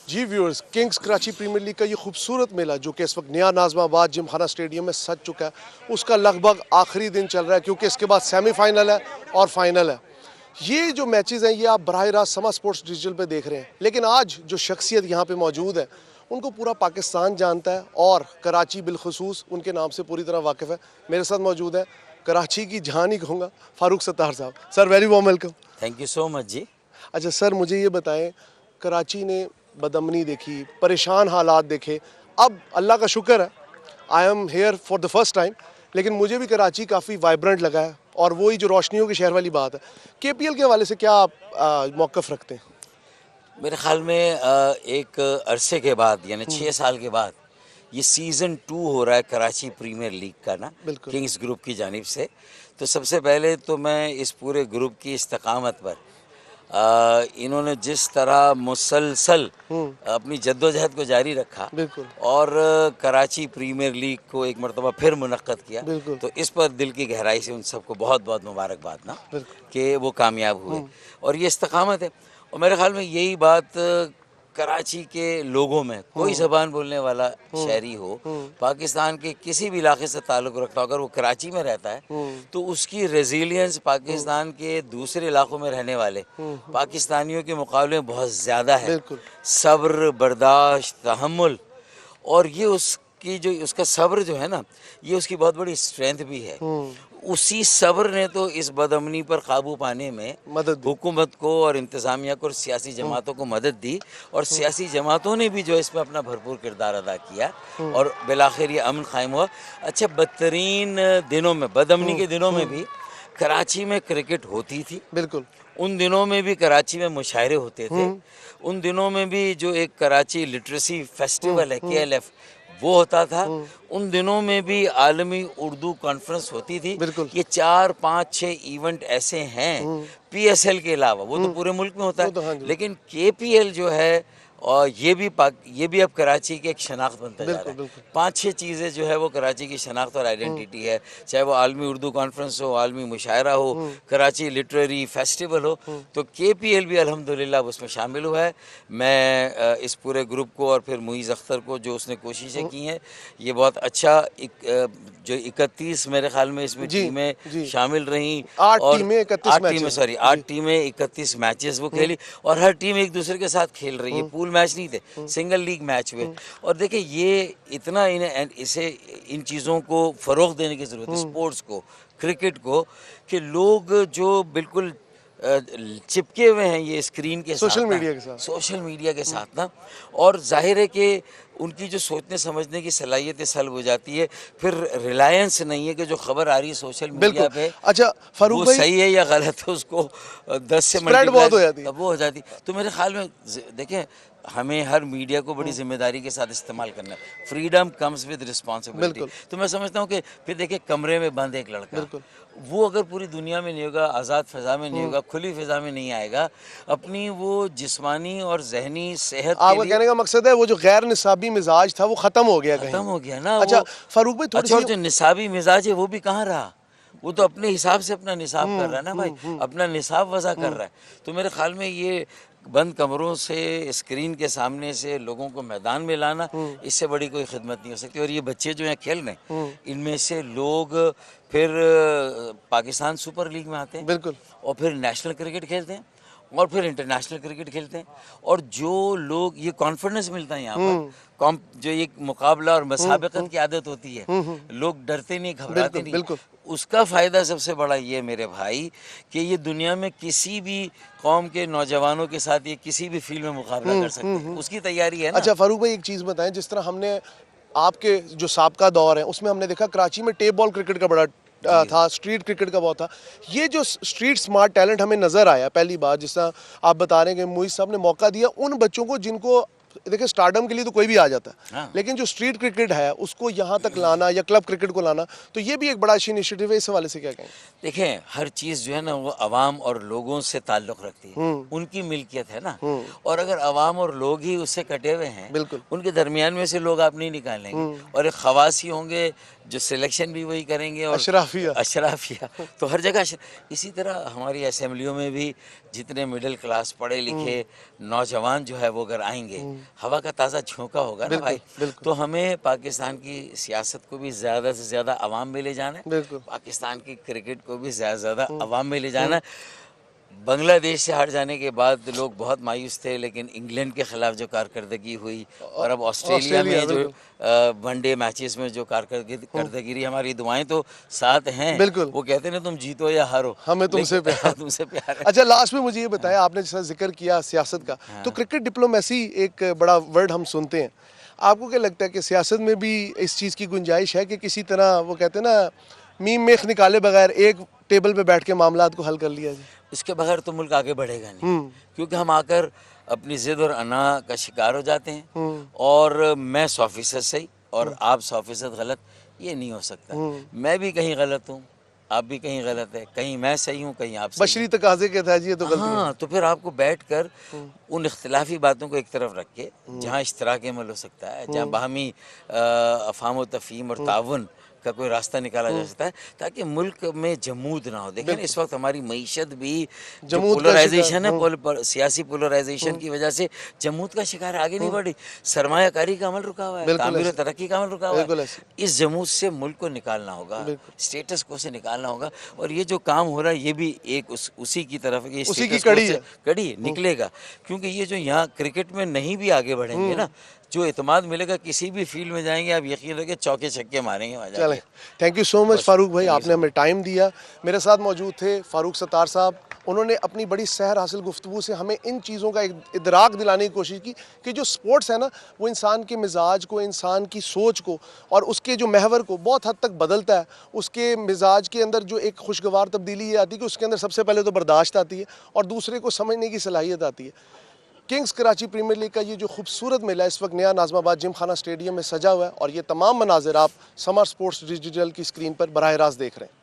जी viewers, Kings Karachi Premier League का ये खूबसूरत मेला जो कि इस वक्त नया नाज़माबाद जिमखाना स्टेडियम में सज चुका है, उसका लगभग आखिरी दिन चल रहा है क्योंकि इसके बाद सेमीफाइनल है और फाइनल है। ये जो मैचेस हैं ये आप बराह रास्त समा स्पोर्ट्स डिजिटल पे देख रहे हैं, लेकिन आज जो शख्सियत यहाँ पे मौजूद है उनको पूरा पाकिस्तान जानता है और कराची बिलखसूस उनके नाम से पूरी तरह वाकिफ़ है। मेरे साथ मौजूद है कराची की जान ही कहूँगा फ़ारूक सत्तार साहब। Sir very warm welcome. Thank you so much जी। अच्छा सर, मुझे ये बताएं, कराची ने बदअमनी देखी, परेशान हालात देखे, अब अल्लाह का शुक्र है I am here for the first time, लेकिन मुझे भी कराची काफ़ी वाइब्रेंट लगा है और वही जो रोशनियों के शहर वाली बात है। केपीएल के हवाले से क्या आप मौक़िफ़ रखते हैं? मेरे ख़्याल में एक अरसे के बाद यानी 6 साल के बाद ये सीज़न 2 हो रहा है कराची प्रीमियर लीग का ना, बिल्कुल। किंग्स ग्रुप की जानिब से। तो सबसे पहले तो मैं इस पूरे ग्रुप की इस्तकामत पर इन्होंने जिस तरह मुसलसल अपनी जद्दोजहद को जारी रखा बिल्कुल और कराची प्रीमियर लीग को एक मरतबा फिर मुनक्कद किया, बिल्कुल तो इस पर दिल की गहराई से उन सबको बहुत बहुत मुबारकबाद ना बिल्कुल। कि वो कामयाब हुए और ये इस्तकामत है। और मेरे ख़्याल में यही बात कराची के लोगों में कोई ज़बान बोलने वाला शहरी हो, पाकिस्तान के किसी भी इलाके से ताल्लुक़ रखता हो, अगर वो कराची में रहता है तो उसकी रेजिलियंस पाकिस्तान के दूसरे इलाकों में रहने वाले पाकिस्तानियों के मुकाबले में बहुत ज़्यादा है। बिल्कुल सब्र, बर्दाश्त, तहम्मुल, और ये उसकी जो उसका सब्र जो है ना, ये उसकी बहुत बड़ी स्ट्रेंथ भी है। उसी सब्र ने तो इस बदअमनी पर काबू पाने में मदद दी। हुकूमत को और इंतज़ामिया को और सियासी जमातों को मदद दी, और सियासी जमातों ने भी जो इसमें अपना भरपूर किरदार अदा किया और बिलाखिर ये अमन कायम हुआ। अच्छा, बदतरीन दिनों में, बदअमनी के दिनों में भी कराची में क्रिकेट होती थी, बिल्कुल उन दिनों में भी कराची में मुशायरे होते थे, उन दिनों में भी जो एक कराची लिटरेसी फेस्टिवल है KLF वो होता था, उन दिनों में भी आलमी उर्दू कॉन्फ्रेंस होती थी। बिल्कुल। ये 4, 5, 6 इवेंट ऐसे हैं PSL के अलावा, वो तो पूरे मुल्क में होता वो तो हाँ है, जी। लेकिन KPL जो है और ये भी अब कराची की एक शनाख्त बनता जा रहा बिल्कुल है। बिल्कुल 5-6 चीज़ें जो है वो कराची की शनाख्त और आइडेंटिटी है, चाहे वो आलमी उर्दू कॉन्फ्रेंस हो, आलमी मुशायरा हो, कराची लिटरेरी फेस्टिवल हो, तो KPL भी अल्हम्दुलिल्लाह उसमें शामिल हुआ है। मैं इस पूरे ग्रुप को और फिर मुईज़ अख्तर को जो उसने कोशिशें की हैं, ये बहुत अच्छा जो 31 मेरे ख्याल में इसमें जी टीमें जी। शामिल रहीं 8 और टीमें 31 8 टीमें मैचेस सॉरी हैं 8 जी। टीमें 31 मैचेस वो खेली और हर टीम एक दूसरे के साथ खेल रही है। पूल मैच नहीं थे, सिंगल लीग मैच हुए। और देखिए ये इतना इन चीज़ों को फ़रोग़ देने की ज़रूरत है, स्पोर्ट्स को, क्रिकेट को, कि लोग जो बिल्कुल चिपके हुए हैं ये स्क्रीन के सोशल साथ ना, मीडिया के साथ। सोशल मीडिया के साथ ना, और जाहिर है कि उनकी जो सोचने समझने की सलाहियत सल्ब हो जाती है। फिर रिलायंस नहीं है कि जो खबर आ रही है सोशल मीडिया बिल्कुल। पे अच्छा फ़ारूक वो भाई, सही है या गलत है, उसको 10 से स्प्रेड बहुत हो मल्टीप्लाई जाती है। तब वो हो जाती। तो मेरे ख्याल में देखें, हमें हर मीडिया को बड़ी जिम्मेदारी के साथ इस्तेमाल करना है। Freedom comes with responsibility. बिल्कुल तो मैं समझता हूँ कि फिर देखिए कमरे में बंद एक लड़का, बिल्कुल वो अगर पूरी दुनिया में नहीं होगा, आज़ाद फ़िज़ा में नहीं होगा, खुली फ़िज़ा में नहीं आएगा, अपनी वो जिस्मानी और ज़हनी सेहत के आपका लिए कहने का मकसद है वो जो गैर निसाबी मिजाज था वो ख़त्म हो गया कहीं। ख़त्म हो गया ना अच्छा वो। फ़ारूक भाई, थोड़ी अच्छा, और सी जो निसाबी मिजाज है वो भी कहाँ रहा? वो तो अपने हिसाब से अपना निसाब कर रहा है ना भाई, अपना निसाब वज़ा कर रहा है। तो मेरे ख़्याल में ये बंद कमरों से, स्क्रीन के सामने से लोगों को मैदान में लाना, इससे बड़ी कोई खिदमत नहीं हो सकती। और ये बच्चे जो हैं खेल रहे हैं, इनमें से लोग फिर पाकिस्तान सुपर लीग में आते हैं बिल्कुल और फिर नेशनल क्रिकेट खेलते हैं और फिर इंटरनेशनल क्रिकेट खेलते हैं। और जो लोग, ये कॉन्फिडेंस मिलता है यहाँ पर, जो एक मुकाबला और मुसाबकत की आदत होती है, लोग डरते नहीं, घबराते बिल्कुल नहीं, बिल्कुल उसका फ़ायदा सबसे बड़ा ये मेरे भाई कि ये दुनिया में किसी भी कौम के नौजवानों के साथ ये किसी भी फील्ड में मुकाबला कर सकते हैं, उसकी तैयारी है ना। अच्छा फ़ारूक भाई, एक चीज़ बताएं, जिस तरह हमने आपके जो साबका दौर है उसमें हमने देखा कराची में टेप बॉल क्रिकेट का बड़ा था, स्ट्रीट क्रिकेट का बहुत था। ये जो स्ट्रीट स्मार्ट टैलेंट हमें नज़र आया पहली बार, जिस तरह आप बता रहे हैं कि मुईज़ साहब ने मौका दिया उन बच्चों को जिनको, देखिए स्टारडम के लिए तो कोई भी आ जाता है, हाँ, लेकिन जो स्ट्रीट क्रिकेट है उसको यहाँ तक लाना या क्लब क्रिकेट को लाना, तो ये भी एक बड़ा अच्छा इनिशिएटिव है। इस हवाले से क्या कहें? देखें, हर चीज़ जो है ना वो अवाम और लोगों से ताल्लुक़ रखती है, उनकी मिल्कियत है ना। और अगर अवाम और लोग ही उससे कटे हुए हैं, बिल्कुल उनके दरमियान में से लोग आप नहीं निकालेंगे, और एक ख़वास ही होंगे जो सिलेक्शन भी वही करेंगे और अशराफिया। अशराफिया तो हर जगह इसी तरह हमारी असेंबलियों में भी जितने मिडिल क्लास पढ़े लिखे नौजवान जो है वो अगर आएंगे हवा का ताज़ा झोंका होगा ना बिल्कुल, भाई, बिल्कुल। तो हमें पाकिस्तान की सियासत को भी ज़्यादा से ज़्यादा अवाम में ले जाना है, बिल्कुल। पाकिस्तान की क्रिकेट को भी ज़्यादा से ज़्यादा अवाम में ले जाना है। बांग्लादेश से हार जाने के बाद लोग बहुत मायूस थे, लेकिन इंग्लैंड के खिलाफ जो कारकर्दगी हुई और अब ऑस्ट्रेलिया ऑस्ट्रेलिया, में जो बिल्कुल। वनडे मैचेस में जो कारकर्दगी रही, हमारी दुआएं तो साथ हैं। बिल्कुल। वो कहते हैं ना, तुम जीतो या हारो, हमें तुमसे लेकिन प्यार। तुमसे प्यार है। अच्छा, लास्ट में मुझे ये बताया, आपने जैसा जिक्र किया सियासत का, तो क्रिकेट डिप्लोमेसी एक बड़ा वर्ड हम सुनते हैं। आपको क्या लगता है कि सियासत में भी इस चीज़ की गुंजाइश है कि किसी तरह वो कहते हैं ना, मीम मेख निकाले बगैर एक टेबल पे बैठ के मामलात को हल कर लिया जाए? इसके बगैर तो मुल्क आगे बढ़ेगा नहीं, क्योंकि हम आकर अपनी जिद और अना का शिकार हो जाते हैं। और मैं 100% सही और आप 100% गलत, ये नहीं हो सकता। मैं भी कहीं गलत हूँ, आप भी कहीं गलत है, कहीं मैं सही हूँ, कहीं आप सही बशरी तकाजे के तहत ये तो गलती है। हाँ, तो फिर आपको बैठकर उन इख्तिलाफी बातों को एक तरफ रख के, जहाँ इश्तराक अमल हो सकता है, जहाँ बाहमी अफ़ाम व तफ़हीम और ताउन का कोई रास्ता निकाला जा सकता है, ताकि मुल्क में जमूद ना हो। देखें ना, इस वक्त हमारी मईशत भी जो जमूद का पोलराइजेशन है, शिकार। सियासी पोलराइजेशन की वजह से जमूद का शिकार आगे नहीं बढ़ी, सरमायाकारी का अमल रुका हुआ है, बिल्कुल तामीर और ऐसे। तरक्की का अमल रुका हुआ बिल्कुल है। ऐसे। इस जमूद से मुल्क को निकालना होगा, बिल्कुल। स्टेटस को से निकालना होगा। और ये जो काम हो रहा है, ये भी एक उसी की तरफ है कि उसी की status quo कड़ी से है। कड़ी निकलेगा। क्योंकि ये जो यहाँ क्रिकेट में नहीं भी आगे बढ़ेंगे ना, जो एतमाद मिलेगा, किसी भी फील्ड में जाएंगे, आप यकीन रखिए चौके छक्के मारेंगे वहाँ चलें, जाके। थैंक यू सो मच बस, फारूक भाई, thank you आपने so हमें टाइम दिया। मेरे साथ मौजूद थे फारूक सत्तार साहब। उन्होंने अपनी बड़ी सहर हासिल गुफ्तगू से हमें इन चीज़ों का इदराक दिलाने की कोशिश की कि जो स्पोर्ट्स है ना, वो इंसान के मिजाज को, इंसान की सोच को और उसके जो महवर को बहुत हद तक बदलता है। उसके मिजाज के अंदर जो एक खुशगवार तब्दीली ये आती है कि उसके अंदर सबसे पहले तो बर्दाश्त आती है और दूसरे को समझने की सलाहियत आती है। किंग्स कराची प्रीमियर लीग का ये जो खूबसूरत मेला इस वक्त नया नाज़माबाद जिमखाना स्टेडियम में सजा हुआ है और ये तमाम मनाजिर आप समर स्पोर्ट्स डिजिटल की स्क्रीन पर बराह रास्त देख रहे हैं।